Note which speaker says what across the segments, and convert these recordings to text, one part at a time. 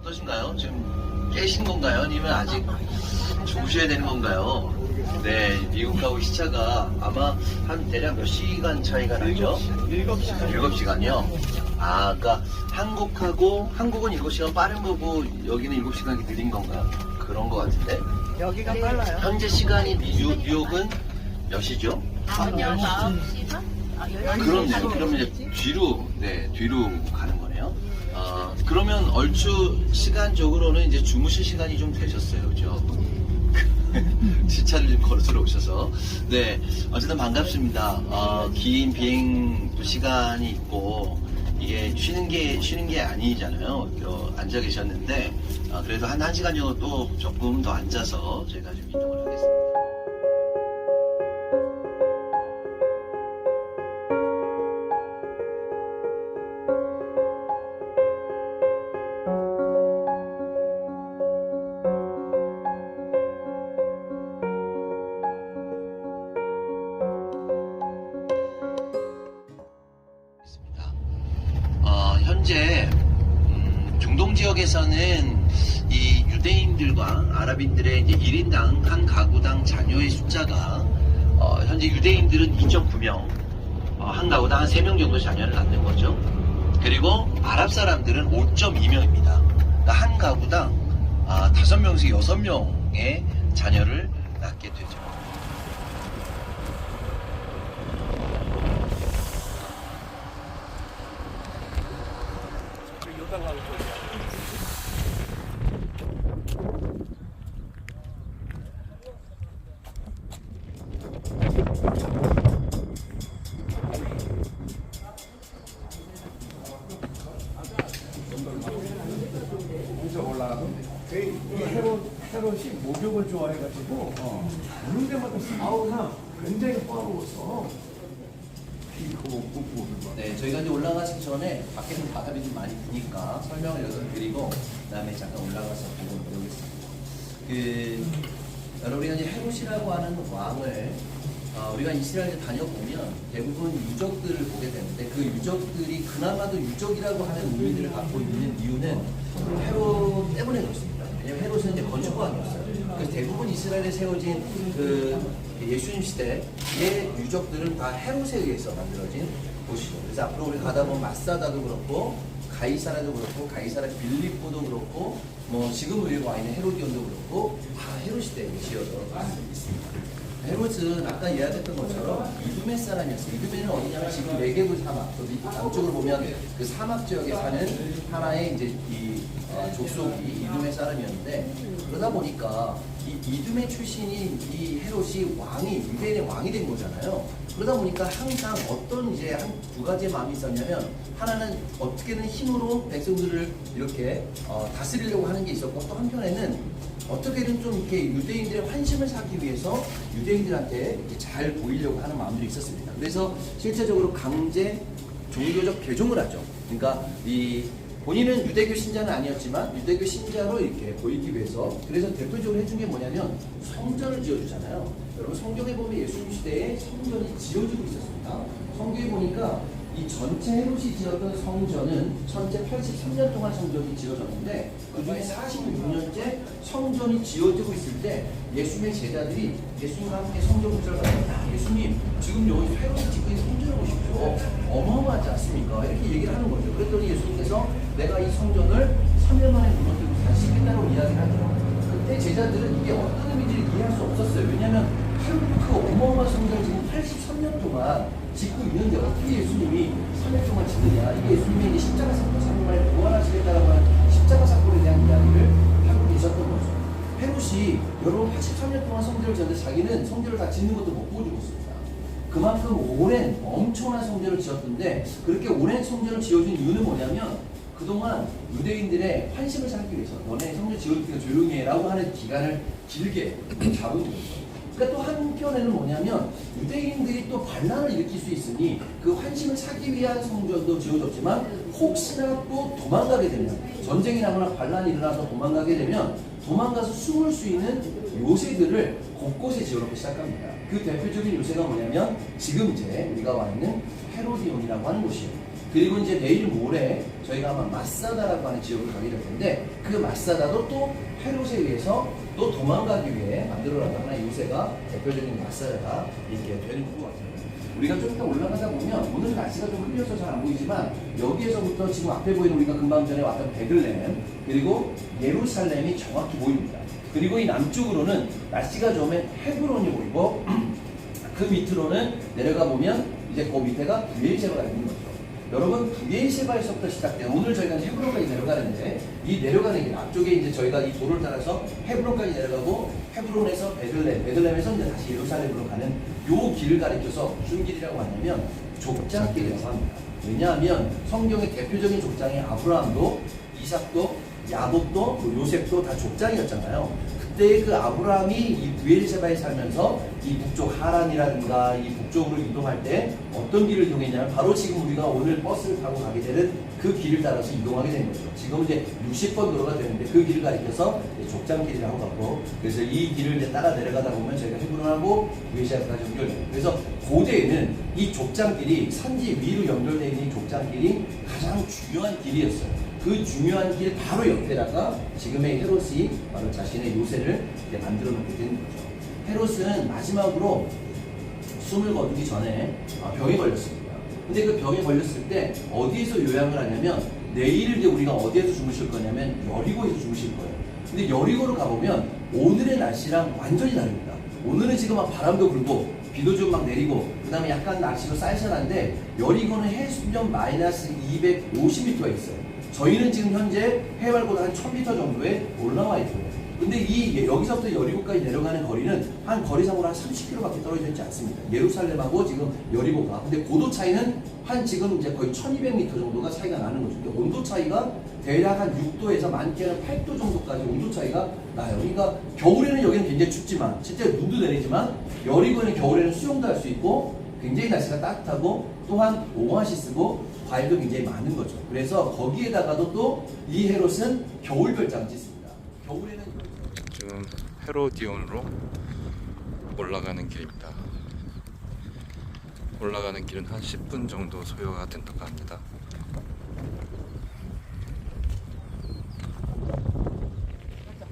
Speaker 1: 어떠신가요? 지금 깨신 건가요? 아니면 아직 주무셔야 되는 건가요? 네, 미국하고 시차가 아마 한 대략 몇 시간 차이가 나죠?
Speaker 2: 7시간.
Speaker 1: 7시간이요? 아, 그러니까 한국은 7시간 빠른 거고 여기는 7시간이 느린 건가요? 그런 거 같은데.
Speaker 2: 여기가 빨라요.
Speaker 1: 현재 시간이 뉴욕은 몇 시죠?
Speaker 3: 저녁 9시 반?
Speaker 1: 그렇네요. 그러면 이제 뒤로 가는 거네요. 그러면 얼추 시간적으로는 이제 주무실 시간이 좀 되셨어요. 그죠? 시차를 좀 걸어서 오셔서. 네. 어쨌든 반갑습니다. 긴 비행 또 시간이 있고, 이게 쉬는 게 아니잖아요. 앉아 계셨는데, 그래도 한 1시간 정도 또 조금 더 앉아서 제가 좀 이동을 하겠습니다. 현재 중동 지역에서는 이 유대인들과 아랍인들의 이제 1인당 한 가구당 자녀의 숫자가 현재 유대인들은 2.9명, 한 가구당 한 3명 정도 자녀를 낳는 거죠. 그리고 아랍 사람들은 5.2명입니다. 그러니까 한 가구당 5명에서 6명의 자녀를 낳게 되죠.
Speaker 2: 헤롯이 목욕을 좋아해가지고 오는 데마다 사우나 굉장히 빠르워서
Speaker 1: 네, 저희가 이제 올라가기 전에 밖에서 바람이 좀 많이 부니까 설명을 여기서 드리고 그다음에 잠깐 올라가서 보고 오겠습니다. 우리가 이제 헤롯이라고 하는 왕을 우리가 이스라엘에 다녀보면 대부분 유적들을 보게 되는데 그 유적들이 그나마도 유적이라고 하는 의미들을 갖고 있는 이유는 헤롯 때문에 그렇습니다. 왜냐하면 헤롯은 이제 건축왕이었어요. 그래서 대부분 이스라엘에 세워진 그 예수님 시대의 유적들은 다 헤롯에 의해서 만들어진 곳이죠. 그래서 앞으로 우리 가다 보면 마사다도 그렇고 가이사라도 그렇고 가이사라 빌립보도 그렇고 뭐 지금 우리가 와 있는 헤로디온도 그렇고 다 헤롯 시대에 지어져 있습니다. 헤롯은 아까 이야기했던 것처럼 이두메 사람이었어요. 이두메는 어디냐면 지금 네게브 사막, 남쪽으로 보면 그 사막 지역에 사는 하나의 이제 이 족속이 이두메 사람이었는데 그러다 보니까 이 이두메 출신인 이 헤롯이 유대인의 왕이 된 거잖아요. 그러다 보니까 항상 어떤 이제 한 두 가지의 마음이 있었냐면 하나는 어떻게든 힘으로 백성들을 이렇게 다스리려고 하는 게 있었고 또 한편에는 어떻게든 좀 이렇게 유대인들의 환심을 사기 위해서 유대인들한테 잘 보이려고 하는 마음들이 있었습니다. 그래서 실제적으로 강제 종교적 개종을 하죠. 그러니까 본인은 유대교 신자는 아니었지만 유대교 신자로 이렇게 보이기 위해서 그래서 대표적으로 해준 게 뭐냐면 성전을 지어주잖아요. 여러분 성경에 보면 예수님 시대에 성전이 지어지고 있었습니다. 성경에 보니까 이 전체 헤롯이 지었던 성전은 전체 83년 동안 성전이 지어졌는데 그 중에 46년째 성전이 지어지고 있을 때 예수님의 제자들이 예수님과 함께 성전 공사를 받았다. 예수님 지금 여기 헤롯이 짓고 있는 성전을 보십시오. 어마어마하지 않습니까? 이렇게 얘기를 하는 거죠. 그랬더니 예수님께서 내가 이 성전을 3년 만에 무너뜨리고 다시 짓겠다고 이야기를 하죠. 그때 제자들은 이게 어떤 의미인지를 이해할 수 없었어요. 왜냐하면 그 어마어마한 성전을 지금 83년 동안 짓고 있는데 어떻게 예수님이 3년 동안 짓느냐. 이게 예수님이 이제 십자가 사건 3년 만에 부활하시겠다라고 하는 십자가 사건에 대한 이야기를 하고 계셨던 거죠. 헤롯이 여러분 83년 동안 성전을 지었는데 자기는 성전을 다 짓는 것도 못 보고 죽었습니다. 그만큼 오랜 엄청난 성전을 지었던데 그렇게 오랜 성전을 지어준 이유는 뭐냐면 그동안 유대인들의 환심을 사기 위해서 너네 성전 지을 때가 조용히 해라고 하는 기간을 길게 잡은 거죠. 그러니까 또 한편에는 뭐냐면 유대인들이 또 반란을 일으킬 수 있으니 그 환심을 사기 위한 성전도 지어졌지만 혹시나 또 도망가게 되면 전쟁이 나거나 반란이 일어나서 도망가게 되면 도망가서 숨을 수 있는 요새들을 곳곳에 지어놓기 시작합니다. 그 대표적인 요새가 뭐냐면 지금 이제 우리가 와 있는 헤로디온이라고 하는 곳이에요. 그리고 이제 내일 모레 저희가 아마 마사다라고 하는 지역을 가게 될 텐데 그 마사다도 또 헤롯에 의해서 또 도망가기 위해 만들어놨던 하나의 요새가 대표적인 마사다가 이렇게 되는 것 같아요. 우리가 좀 이따 올라가다 보면 오늘 날씨가 좀 흐려서 잘 안 보이지만 여기에서부터 지금 앞에 보이는 우리가 금방 전에 왔던 베들레헴 그리고 예루살렘이 정확히 보입니다. 그리고 이 남쪽으로는 날씨가 좋으면 헤브론이 보이고 그 밑으로는 내려가 보면 이제 그 밑에가 브엘셰바가 있는 거죠. 여러분 브엘셰바에서부터 시작된 오늘 저희가 헤브론까지 내려가는데 이 내려가는 길 앞쪽에 이제 저희가 이 도로를 따라서 헤브론까지 내려가고 헤브론에서 베들레헴에서 이제 다시 예루살렘으로 가는 요 길을 가리켜서 무슨 길이라고 하냐면 족장길이라고 합니다. 왜냐하면 성경의 대표적인 족장이 아브라함도 이삭도 야곱도 요셉도 다 족장이었잖아요. 그때 그 아브라함이 이 브엘셰바에 살면서 이 북쪽 하란이라든가 이 북쪽으로 이동할 때 어떤 길을 이용했냐면 바로 지금 우리가 오늘 버스를 타고 가게 되는 그 길을 따라서 이동하게 된 거죠. 지금 이제 60번 도로가 되는데 그 길을 가리켜서 족장길이라고 하고 그래서 이 길을 이제 따라 내려가다 보면 저희가 헤브론하고 브엘셰바까지 연결돼요. 그래서 고대에는 이 족장길이 산지 위로 연결되어 있는 이 족장길이 가장 중요한 길이었어요. 그 중요한 길 바로 옆에다가 지금의 헤롯이 바로 자신의 요새를 만들어 놓게 된 거죠. 헤롯은 마지막으로 숨을 거두기 전에 병에 걸렸습니다. 근데 그 병에 걸렸을 때 어디에서 요양을 하냐면 내일 이제 우리가 어디에서 주무실 거냐면 여리고에서 주무실 거예요. 근데 여리고로 가보면 오늘의 날씨랑 완전히 다릅니다. 오늘은 지금 막 바람도 불고 비도 좀 막 내리고 그 다음에 약간 날씨도 쌀쌀한데 여리고는 해수면 마이너스 250m가 있어요. 저희는 지금 현재 해발보다 한 1000m 정도에 올라와 있고요. 근데 이 여기서부터 여리고까지 내려가는 거리는 한 거리상으로 한 30km밖에 떨어져 있지 않습니다. 예루살렘하고 지금 여리고가. 근데 고도 차이는 한 지금 이제 거의 1200m 정도가 차이가 나는 거죠. 근데 온도 차이가 대략 한 6도에서 많게는 8도 정도까지 온도 차이가 나요. 그러니까 겨울에는 여기는 굉장히 춥지만 실제 눈도 내리지만 여리고는 겨울에는 수영도 할 수 있고 굉장히 날씨가 따뜻하고 또한 오아시스고 과일도 굉장히 많은 거죠. 그래서 거기에다가도 또 이 헤롯은 겨울별장을 짓습니다. 겨울에는
Speaker 4: 지금 헤로디온으로 올라가는 길입니다. 올라가는 길은 한 10분 정도 소요가 된다고 합니다.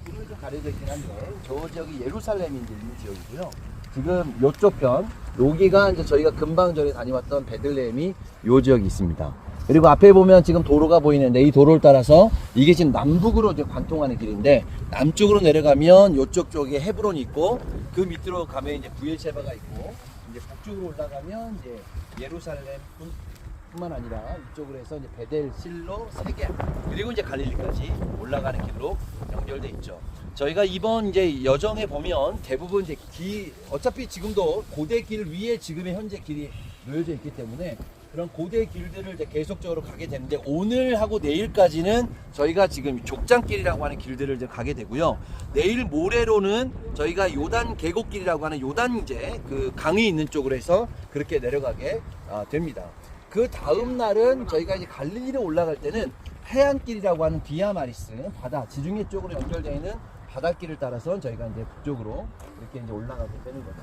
Speaker 1: 불을 좀 가려져 있긴 한데 저 지역이 예루살렘이 이제 있는 지역이고요. 지금 요쪽 편 여기가 이제 저희가 금방 전에 다녀왔던 베들레헴이 요 지역이 있습니다. 그리고 앞에 보면 지금 도로가 보이는데 이 도로를 따라서 이게 지금 남북으로 이제 관통하는 길인데 남쪽으로 내려가면 요쪽 쪽에 헤브론이 있고 그 밑으로 가면 이제 브엘셰바가 있고 이제 북쪽으로 올라가면 이제 예루살렘뿐만 아니라 이쪽으로 해서 이제 베델, 실로, 세겜 그리고 이제 갈릴리까지 올라가는 길로 연결돼 있죠. 저희가 이번 이제 여정에 보면 대부분 이제 어차피 지금도 고대 길 위에 지금의 현재 길이 놓여져 있기 때문에 그런 고대 길들을 이제 계속적으로 가게 되는데 오늘하고 내일까지는 저희가 지금 족장길이라고 하는 길들을 이제 가게 되고요. 내일 모레로는 저희가 요단 계곡길이라고 하는 요단 이제 그 강이 있는 쪽으로 해서 그렇게 내려가게 됩니다. 그 다음 날은 저희가 이제 갈릴리로 올라갈 때는 해안길이라고 하는 비아마리스 바다 지중해 쪽으로 연결되어 있는 바닷길을 따라서 저희가 이제 북쪽으로 이렇게 이제 올라가게 되는 거죠.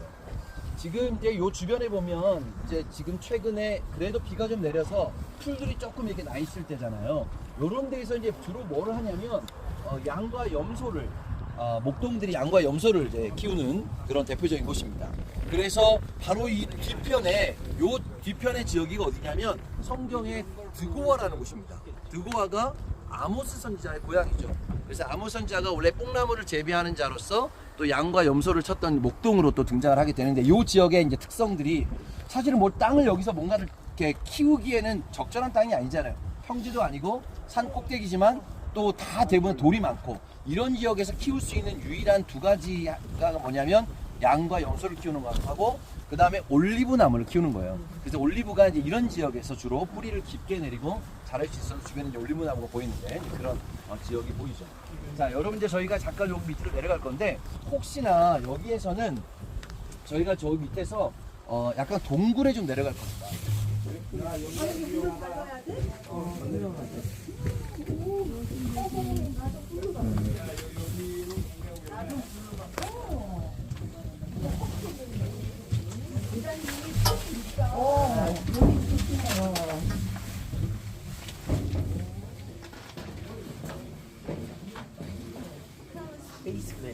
Speaker 1: 지금 이제 요 주변에 보면 이제 지금 최근에 그래도 비가 좀 내려서 풀들이 조금 이렇게 나 있을 때잖아요. 요런 데에서 이제 주로 뭐를 하냐면 양과 염소를 목동들이 양과 염소를 이제 키우는 그런 대표적인 곳입니다. 그래서 바로 이 뒤편에 요 뒤편의 지역이 어디냐면 성경의 드고아라는 곳입니다. 드고아가 아모스 선지자의 고향이죠. 그래서 아모스 선지자가 원래 뽕나무를 재배하는 자로서 또 양과 염소를 쳤던 목동으로 또 등장을 하게 되는데 이 지역의 이제 특성들이 사실은 뭐 땅을 여기서 뭔가를 이렇게 키우기에는 적절한 땅이 아니잖아요. 평지도 아니고 산 꼭대기지만 또 다 대부분 돌이 많고 이런 지역에서 키울 수 있는 유일한 두 가지가 뭐냐면 양과 염소를 키우는 거하고 그 다음에 올리브 나무를 키우는 거예요. 그래서 올리브가 이제 이런 지역에서 주로 뿌리를 깊게 내리고 자랄 수 있어서 주변에 이제 올리브 나무가 보이는데 그런 지역이 보이죠. 자, 여러분 이제 저희가 잠깐 여기 밑으로 내려갈 건데 혹시나 여기에서는 저희가 저 밑에서 약간 동굴에 좀 내려갈 겁니다.
Speaker 4: 자,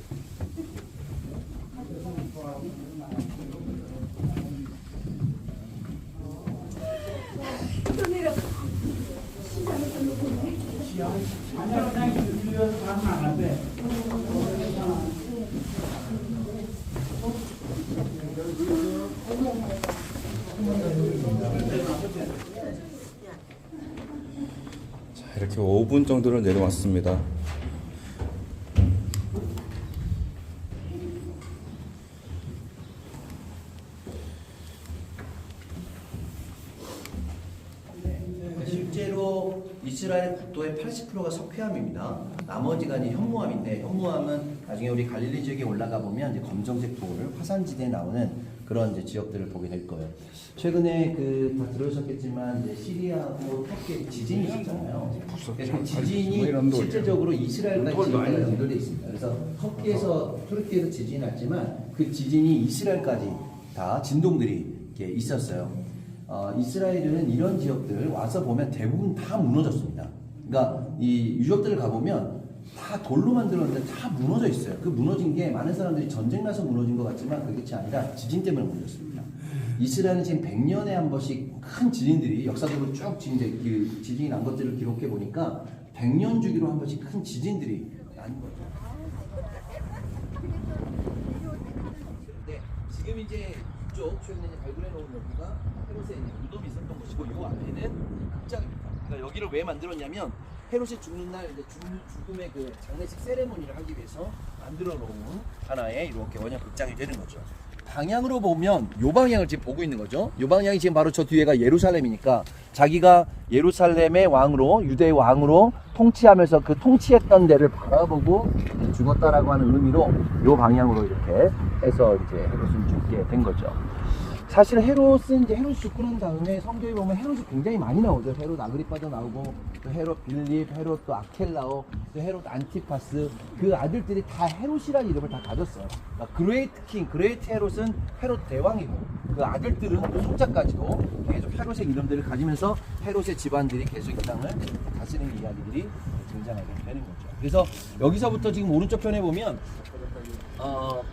Speaker 4: 이렇게 5분 정도를 내려왔습니다.
Speaker 1: 실제로 이스라엘 국토의 80%가 석회암입니다. 나머지가 이제 현무암인데, 현무암은 나중에 우리 갈릴리 지역에 올라가 보면 이제 검정색 돌, 화산지대에 나오는 그런 이제 지역들을 보게 될 거예요. 최근에 다 들으셨겠지만 이제 시리아하고 터키에 지진이 있었잖아요. 그 지진이 실제적으로 이스라엘까지 지역까지 연결돼 있습니다. 그래서 터키에서 투르키에서 지진이 났지만 그 지진이 이스라엘까지 다 진동들이 이렇게 있었어요. 이스라엘은 이런 지역들 와서 보면 대부분 다 무너졌습니다. 그러니까 이 유적들을 가보면 다 돌로 만들었는데 다 무너져 있어요. 그 무너진 게 많은 사람들이 전쟁 나서 무너진 것 같지만 그게 아니라 지진 때문에 무너졌습니다. 이스라엘은 지금 100년에 한 번씩 큰 지진들이 역사적으로 쭉 지진이 난 것들을 기록해 보니까 100년 주기로 한 번씩 큰 지진들이 난 거죠. 네, 지금 이제 이쪽 최근에 발굴해 놓은 여기가 헤롯의 무덤이 있었던 것이고 이 안에는 극장입니다. 그러니까 여기를 왜 만들었냐면 헤롯이 죽는 날 이제 죽음의 그 장례식 세레모니를 하기 위해서 만들어 놓은 하나의 이렇게 원형 극장이 되는 거죠. 방향으로 보면 요 방향을 지금 보고 있는 거죠. 요 방향이 지금 바로 저 뒤에가 예루살렘이니까 자기가 예루살렘의 왕으로 유대의 왕으로 통치하면서 그 통치했던 데를 바라보고 죽었다라고 하는 의미로 요 방향으로 이렇게 해서 이제 헤롯은 죽게 된 거죠. 사실 헤롯은 이제 헤롯이 죽고 난 다음에 성경에 보면 헤롯이 굉장히 많이 나오죠. 헤롯 아그리빠도 나오고 또 헤롯 빌립, 헤롯 또 아켈라오, 또 헤롯 안티파스 그 아들들이 다 헤롯이라는 이름을 다 가졌어요. 그러니까 그레이트 킹, 그레이트 헤롯은 헤롯 대왕이고 그 아들들은 또 손자까지도 계속 헤롯의 이름들을 가지면서 헤롯의 집안들이 계속 이 땅을 다스리는 이야기들이 등장하게 되는 거죠. 그래서 여기서부터 지금 오른쪽 편에 보면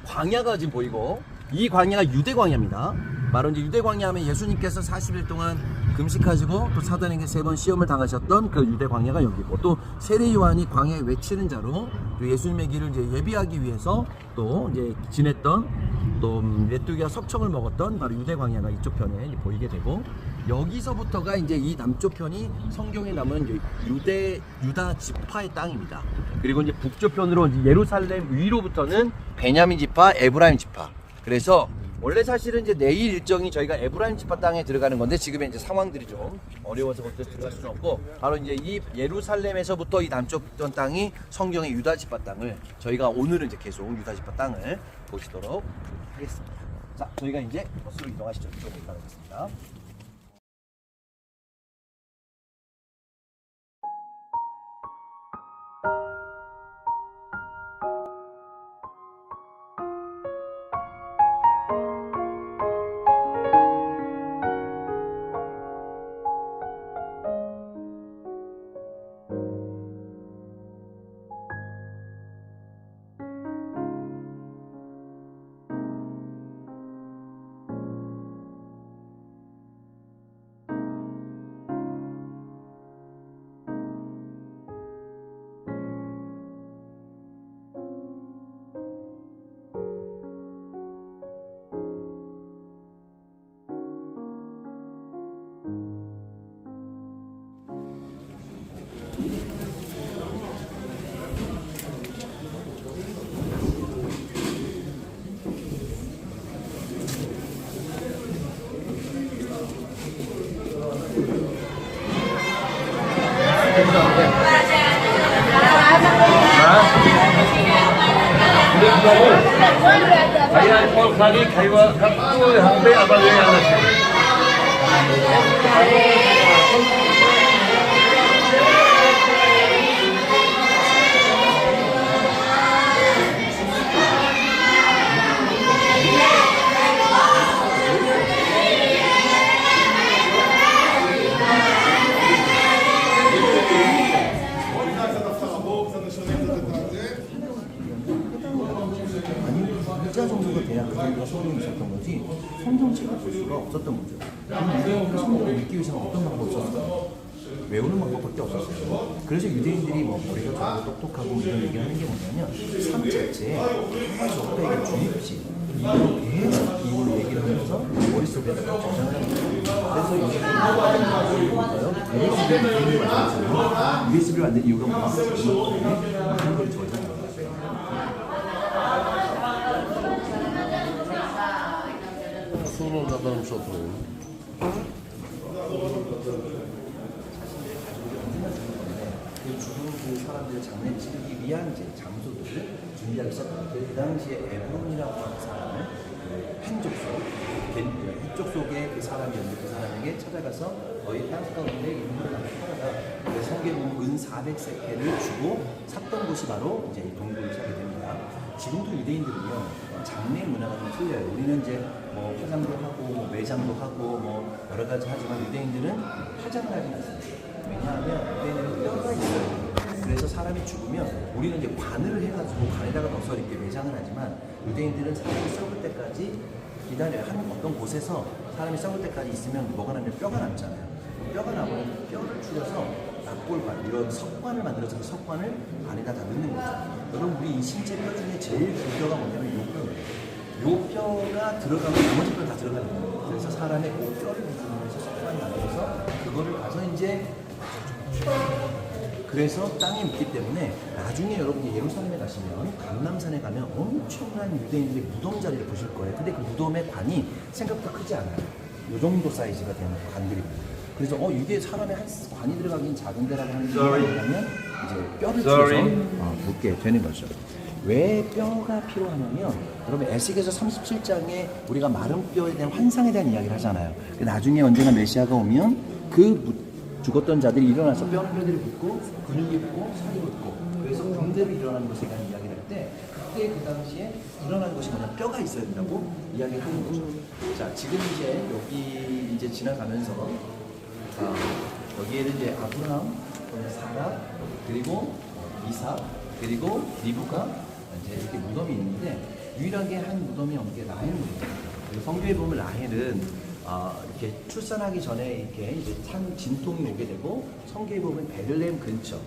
Speaker 1: 광야가 지금 보이고 이 광야가 유대 광야입니다. 바로 이제 유대 광야 하면 예수님께서 40일 동안 금식하시고 또 사단에게 3번 시험을 당하셨던 그 유대 광야가 여기고 또 세례 요한이 광야에 외치는 자로 또 예수님의 길을 이제 예비하기 위해서 또 이제 지냈던 또 메뚜기와 석청을 먹었던 바로 유대 광야가 이쪽 편에 이제 보이게 되고 여기서부터가 이제 이 남쪽 편이 성경에 남은 유다 지파의 땅입니다. 그리고 이제 북쪽 편으로 이제 예루살렘 위로부터는 베냐민 지파, 에브라임 지파. 그래서 원래 사실은 이제 내일 일정이 저희가 에브라임 지파 땅에 들어가는 건데 지금의 이제 상황들이 좀 어려워서 그때 들어갈 수는 없고 바로 이제 이 예루살렘에서부터 이 남쪽 땅이 성경의 유다 지파 땅을 저희가 오늘은 이제 계속 유다 지파 땅을 보시도록 하겠습니다. 자, 저희가 이제 버스로 이동하시죠. 이쪽으로 가겠습니다. 글자 정도가 돼야 그 정도가 성경이 있었던 거지 성경책을 볼 수가 없었던 거죠. 그럼 유대인들은 성경을 읽기 위해서는 어떤 방법이 있었어요? 외우는 방법밖에 없었어요. 그래서 유대인들이 뭐 머리가 좋고 똑똑하고 이런 얘기하는 게 뭐냐면 삶 자체에 적백의 주입식 이걸 계속 이 얘기를 하면서 머릿속에다가 저장을 합니다. 그래서 USB를 만든 이유가 뭐냐면 그런 걸 저장을
Speaker 5: Solo nadar nosotros.
Speaker 1: 그 죽은 그 사람들을 장례치르기 위한 이제 장소들을 준비하기 시작합니다. 그 당시에 에브론이라고 하는 사람을 한족속, 이쪽 속에 그 사람이었는데 그 사람에게 찾아가서 너희 땅 가운데 이름을 팔아라. 그래서 성경에 보면 은 400세켈을 주고 샀던 곳이 바로 이제 이 동굴을 찾게 됩니다. 지금도 유대인들은요 장례 문화가 좀 틀려요. 우리는 이제 뭐 화장도 하고 뭐 매장도 하고 뭐 여러 가지 하지만 유대인들은 화장을 하지 않습니다. 왜냐하면 유대인들은 뼈가 있어요. 그래서 사람이 죽으면 우리는 이제 관을 해가지고 관에다가 넣어서 이렇게 매장을 하지만 유대인들은 사람이 썩을 때까지 기다려요. 한 어떤 곳에서 사람이 썩을 때까지 있으면 뭐가 나면 뼈가 남잖아요. 뼈가 남으면 뼈를 추려서 납골관, 이런 석관을 만들어서 그 석관을 안에다 다 넣는 거죠. 여러분 우리 이 신체 뼈 중에 제일 긴 뼈가 뭐냐면 요 뼈예요. 요 뼈가 들어가면 나머지 뼈 다 들어가는 거예요. 그래서 사람의 그 뼈를 기준으로 해서 석관을 만들어서 그거를 가서 이제 그래서 땅에 묻기 때문에 나중에 여러분이 예루살렘에 가시면 감람산에 가면 엄청난 유대인들의 무덤 자리를 보실 거예요. 근데 그 무덤의 관이 생각보다 크지 않아요. 이 정도 사이즈가 되는 관들입니다. 그래서 이게 사람의 한 관이 들어가긴 작은데라고 하는 게 뭐냐면 이제 뼈를 줄여서 묻게 되는 거죠. 왜 뼈가 필요하냐면 여러분 에스겔서 37장에 우리가 마른 뼈에 대한 환상에 대한 이야기를 하잖아요. 나중에 언젠가 메시아가 오면 그 죽었던 자들이 일어나서 뼈들이 붙고 근육이 붙고 살이 붙고 그래서 군대로 일어나는 것에 대한 이야기를 할 때 그때 그 당시에 일어나는 것이 뭐냐 뼈가 있어야 된다고 이야기를 하는 거죠. 자 지금 이제 여기 이제 지나가면서 여기에는 이제 아브라함, 사라 그리고 이삭 그리고 리브가 이제 이렇게 무덤이 있는데 유일하게 한 무덤이 없는 게 라헬 무덤입니다. 성경에 보면 라헬은 이렇게 출산하기 전에 이렇게 이제 진통이 오게 되고 성경에 보면 베들레헴 근처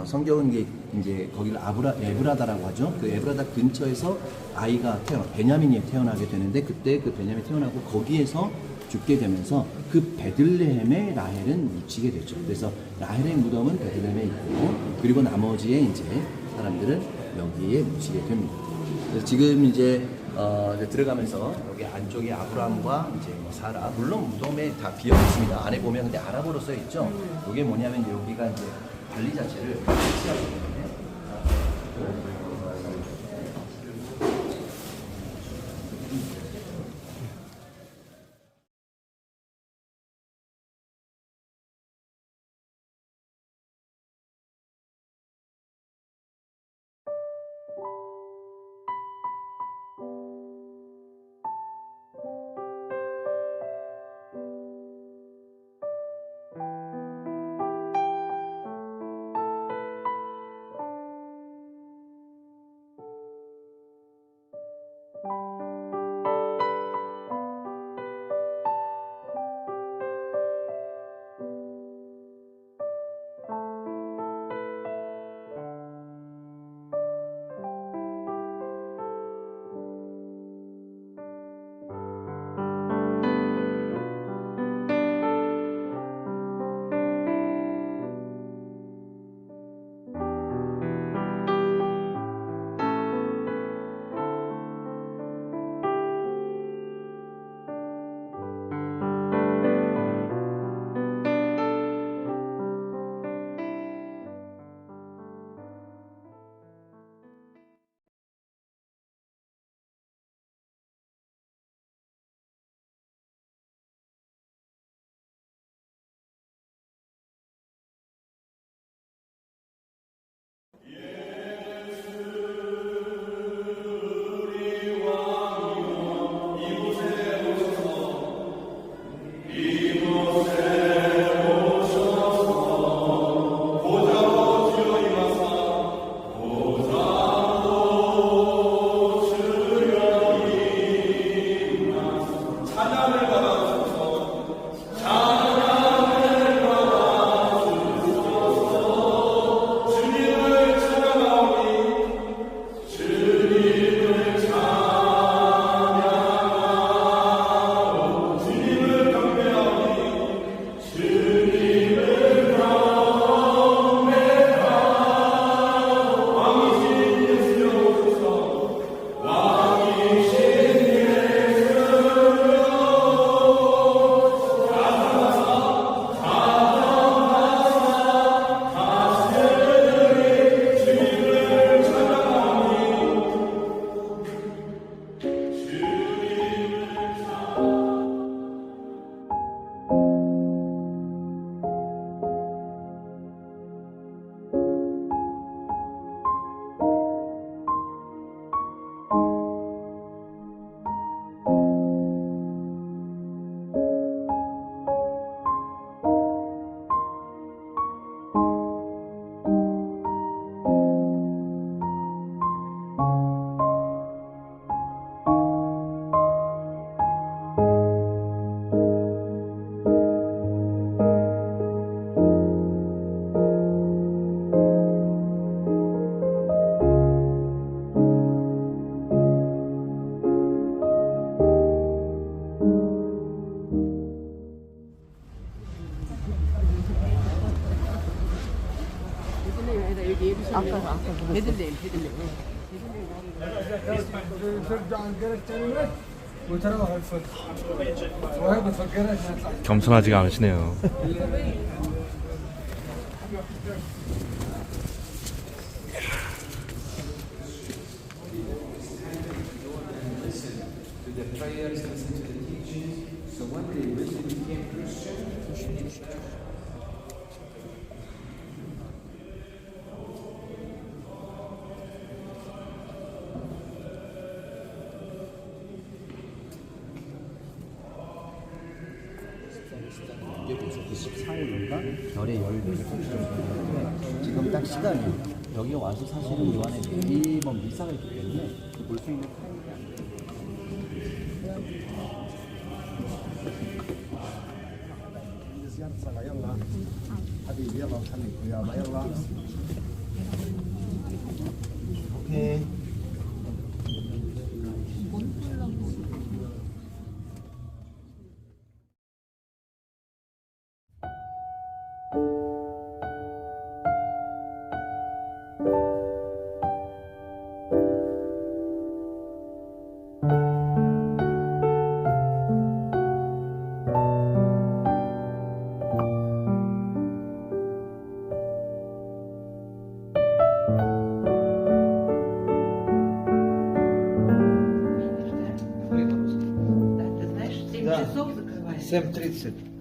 Speaker 1: 성경은 이제 거기를 에브라다라고 하죠. 그 에브라다 근처에서 아이가 베냐민이 태어나게 되는데 그때 그 베냐민이 태어나고 거기에서 죽게 되면서 그 베들레헴에 라헬은 묻히게 되죠. 그래서 라헬의 무덤은 베들레헴에 있고 그리고 나머지의 이제 사람들은 여기에 묻히게 됩니다. 그래서 지금 이제 들어가면서 여기 안쪽에 아브라함과 이제 뭐 사라 물론 무덤에 다 비어 있습니다. 안에 보면 근데 아랍어로 써 있죠. 이게 뭐냐면 여기가 이제 관리 자체를 시하기 때문에.
Speaker 3: 베들레헴.
Speaker 4: 겸손하지가 않으시네요.
Speaker 6: 이게 벌써 94년인가? 별의 14개 지금 딱 시간이 여기 와서 사실은 요 안에 매번 미사가 있기 때문에 볼 수 있는 타임이 안 돼요. 오케이.
Speaker 3: Ты знаешь, 7 часов закрывается.
Speaker 6: 7:30.